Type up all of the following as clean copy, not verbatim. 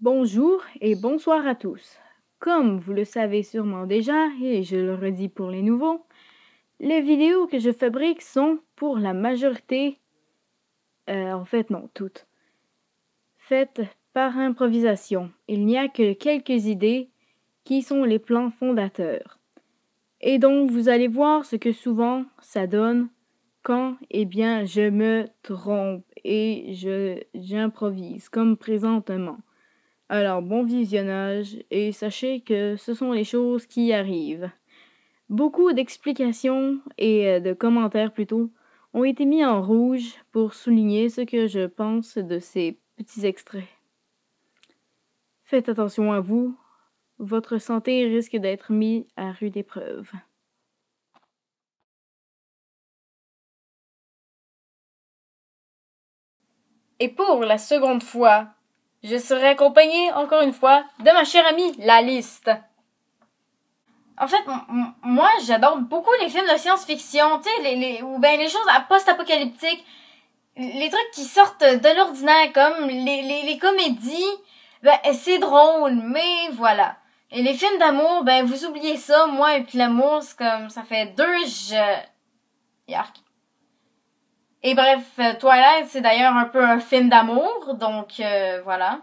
Bonjour et bonsoir à tous. Comme vous le savez sûrement déjà, et je le redis pour les nouveaux, les vidéos que je fabrique sont pour la majorité, en fait non, toutes, faites par improvisation. Il n'y a que quelques idées qui sont les plans fondateurs. Et donc vous allez voir ce que souvent ça donne quand, je me trompe et j'improvise comme présentement. Alors, bon visionnage et sachez que ce sont les choses qui arrivent. Beaucoup d'explications et de commentaires plutôt ont été mis en rouge pour souligner ce que je pense de ces petits extraits. Faites attention à vous, votre santé risque d'être mise à rude épreuve. Et pour la seconde fois, je serai accompagnée encore une fois de ma chère amie, la liste. En fait, moi, j'adore beaucoup les films de science-fiction, tu sais, les choses post-apocalyptiques, les trucs qui sortent de l'ordinaire, comme les comédies, c'est drôle, mais voilà. Et les films d'amour, vous oubliez ça, moi et puis l'amour, c'est comme, ça fait Yark. Et bref, Twilight, c'est d'ailleurs un peu un film d'amour, donc voilà.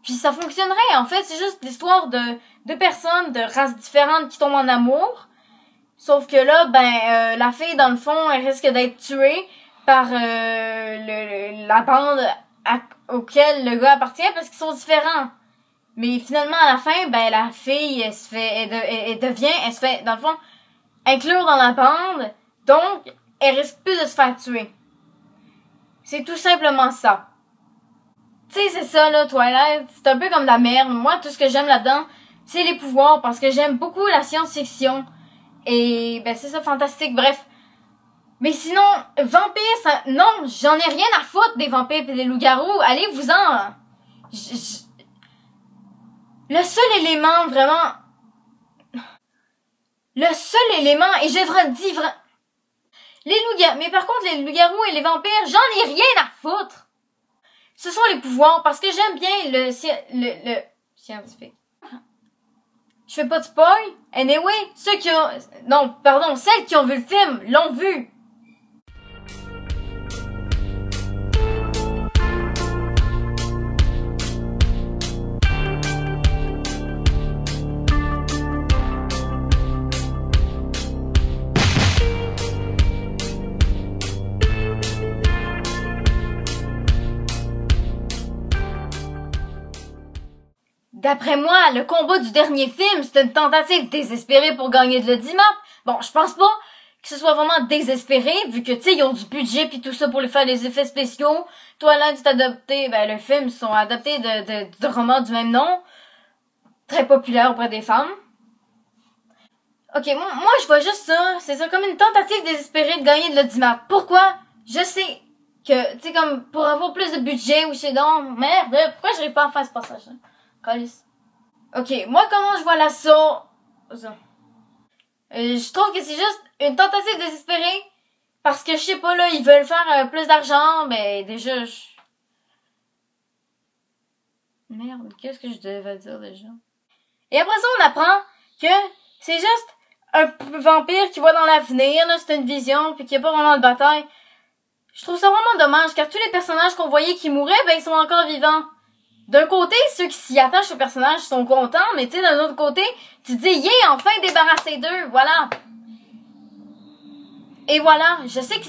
Puis ça fonctionnerait, en fait, c'est juste l'histoire de deux personnes de races différentes qui tombent en amour. Sauf que là, la fille, dans le fond, elle risque d'être tuée par la bande auquel le gars appartient parce qu'ils sont différents. Mais finalement, à la fin, la fille, elle se fait, dans le fond, inclure dans la bande. Donc, elle risque plus de se faire tuer. C'est tout simplement ça. Tu sais, c'est ça, là, Twilight. C'est un peu comme de la merde. Moi, tout ce que j'aime là-dedans, c'est les pouvoirs, parce que j'aime beaucoup la science-fiction. Et, c'est ça, fantastique, bref. Mais sinon, vampires, ça... Non, j'en ai rien à foutre des vampires et des loups-garous. Allez-vous-en. Le seul élément, vraiment... Le seul élément, et je te dis vraiment... Mais par contre, les loups-garous et les vampires, j'en ai rien à foutre. Ce sont les pouvoirs, parce que j'aime bien le scientifique. Je fais pas de spoil. Anyway, celles qui ont vu le film l'ont vu. D'après moi, le combat du dernier film, c'est une tentative désespérée pour gagner de l'audimat. Bon, je pense pas que ce soit vraiment désespéré, vu que, tu sais, ils ont du budget pis tout ça pour les faire les effets spéciaux. Twilight c'est adopté, le film sont adaptés de romans du même nom. Très populaire auprès des femmes. Ok, moi je vois juste ça. C'est ça comme une tentative désespérée de gagner de l'audimat. Pourquoi? Je sais que, tu sais, comme, pour avoir plus de budget ou je sais donc, merde, pourquoi j'arrive pas à faire ce passage, hein? Calice. Ok, moi comment je vois la chose? Je trouve que c'est juste une tentative désespérée. Parce que je sais pas là, ils veulent faire plus d'argent, déjà Merde, qu'est-ce que je devais dire déjà? Et après ça, on apprend que c'est juste un vampire qui voit dans l'avenir, là, c'est une vision, puis qu'il n'y a pas vraiment de bataille. Je trouve ça vraiment dommage, car tous les personnages qu'on voyait qui mouraient, ils sont encore vivants. D'un côté, ceux qui s'y attachent aux personnages sont contents, mais tu sais, d'un autre côté, tu te dis, yeah, enfin débarrassé d'eux, voilà. Et voilà, je sais que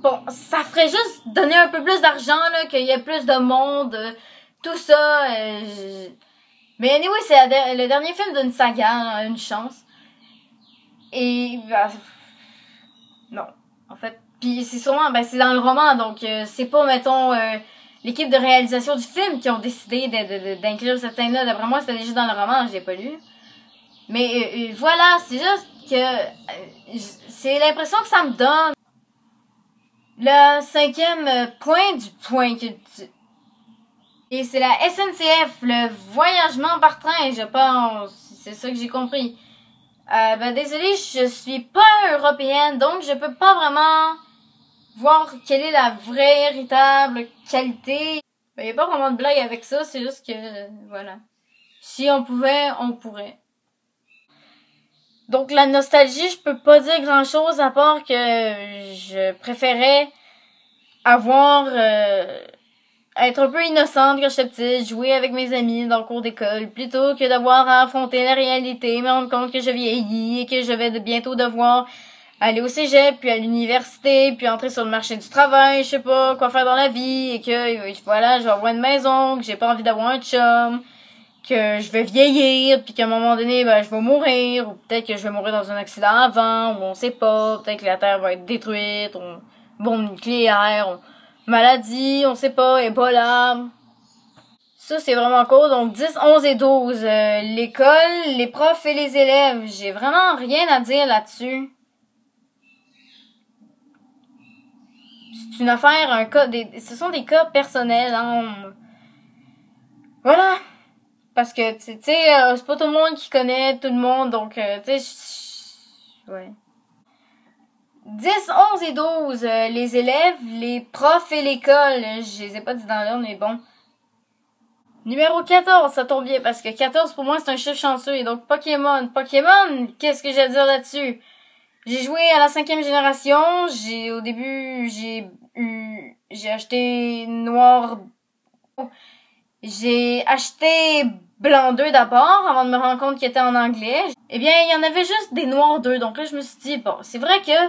bon, ça ferait juste donner un peu plus d'argent, là, qu'il y ait plus de monde, tout ça, Mais anyway, c'est le dernier film d'une saga, une chance. Et, non, en fait. Puis c'est sûrement, c'est dans le roman, donc c'est pas, mettons, l'équipe de réalisation du film qui ont décidé d'inclure cette scène-là. D'après moi, c'était déjà dans le roman, je l'ai pas lu. Mais voilà, c'est juste que c'est l'impression que ça me donne. Le 5e point du point que et c'est la SNCF, le voyagement par train, je pense. C'est ça que j'ai compris. Désolée, je suis pas européenne, donc je peux pas vraiment voir quelle est la véritable qualité. Il n'y a pas vraiment de blague avec ça, c'est juste que, voilà. Si on pouvait, on pourrait. Donc la nostalgie, je peux pas dire grand chose à part que je préférais avoir être un peu innocente quand j'étais petite, jouer avec mes amis dans le cours d'école, plutôt que d'avoir à affronter la réalité, me rendre compte que je vieillis et que je vais bientôt devoir aller au cégep, puis à l'université, puis entrer sur le marché du travail, je sais pas quoi faire dans la vie, et que voilà, je vais avoir une maison, que j'ai pas envie d'avoir un chum, que je vais vieillir, puis qu'à un moment donné, ben, je vais mourir, ou peut-être que je vais mourir dans un accident avant, ou on sait pas, peut-être que la Terre va être détruite, bombe nucléaire, maladie, on sait pas, Ebola. Ça, c'est vraiment cool. Donc, 10, 11 et 12. L'école, les profs et les élèves. J'ai vraiment rien à dire là-dessus. C'est une affaire, un cas, ce sont des cas personnels, hein. Voilà. Parce que, tu sais, c'est pas tout le monde qui connaît tout le monde, donc, tu sais, ouais. 10, 11 et 12, les élèves, les profs et l'école. Je les ai pas dit dans l'ordre, mais bon. Numéro 14, ça tombe bien, parce que 14, pour moi, c'est un chiffre chanceux. Et donc, Pokémon. Pokémon, qu'est-ce que j'ai à dire là-dessus? J'ai joué à la 5e génération. Au début, j'ai acheté Noir. J'ai acheté Blanc 2 d'abord, avant de me rendre compte qu'il était en anglais. Eh bien, il y en avait juste des Noirs 2. Donc là, je me suis dit, bon, c'est vrai que,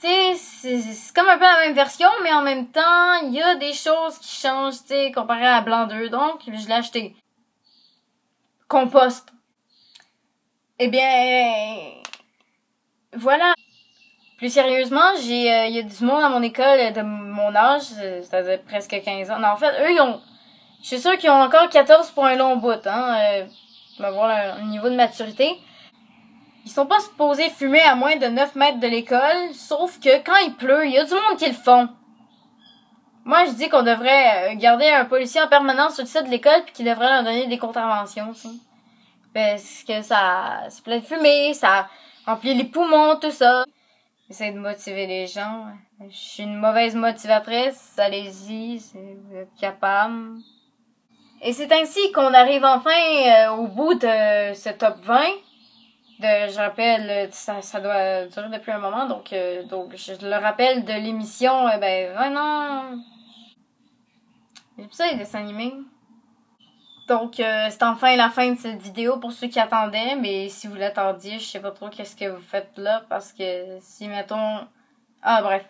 tu sais, c'est comme un peu la même version, mais en même temps, il y a des choses qui changent, tu sais, comparé à Blanc 2. Donc, je l'ai acheté. Compost. Eh bien, voilà. Plus sérieusement, il y a du monde à mon école de mon âge, c'est-à-dire presque 15 ans. Non, en fait, eux, je suis sûre qu'ils ont encore 14 pour un long bout, hein. On va voir leur niveau de maturité. Ils sont pas supposés fumer à moins de 9 mètres de l'école, sauf que quand il pleut, il y a du monde qui le font. Moi, je dis qu'on devrait garder un policier en permanence sur le site de l'école puis qu'il devrait leur donner des contraventions, ça. Parce que ça plein de fumée, ça remplit les poumons, tout ça. J'essaie de motiver les gens. Je suis une mauvaise motivatrice, allez-y, vous êtes capable. Et c'est ainsi qu'on arrive enfin au bout de ce top 20. Je rappelle, ça doit durer depuis un moment, donc je le rappelle de l'émission, non. J'ai plus ça les dessins animés. Donc, c'est enfin la fin de cette vidéo pour ceux qui attendaient, mais si vous l'attendiez, je sais pas trop qu'est-ce que vous faites là, parce que si, mettons... Ah, bref.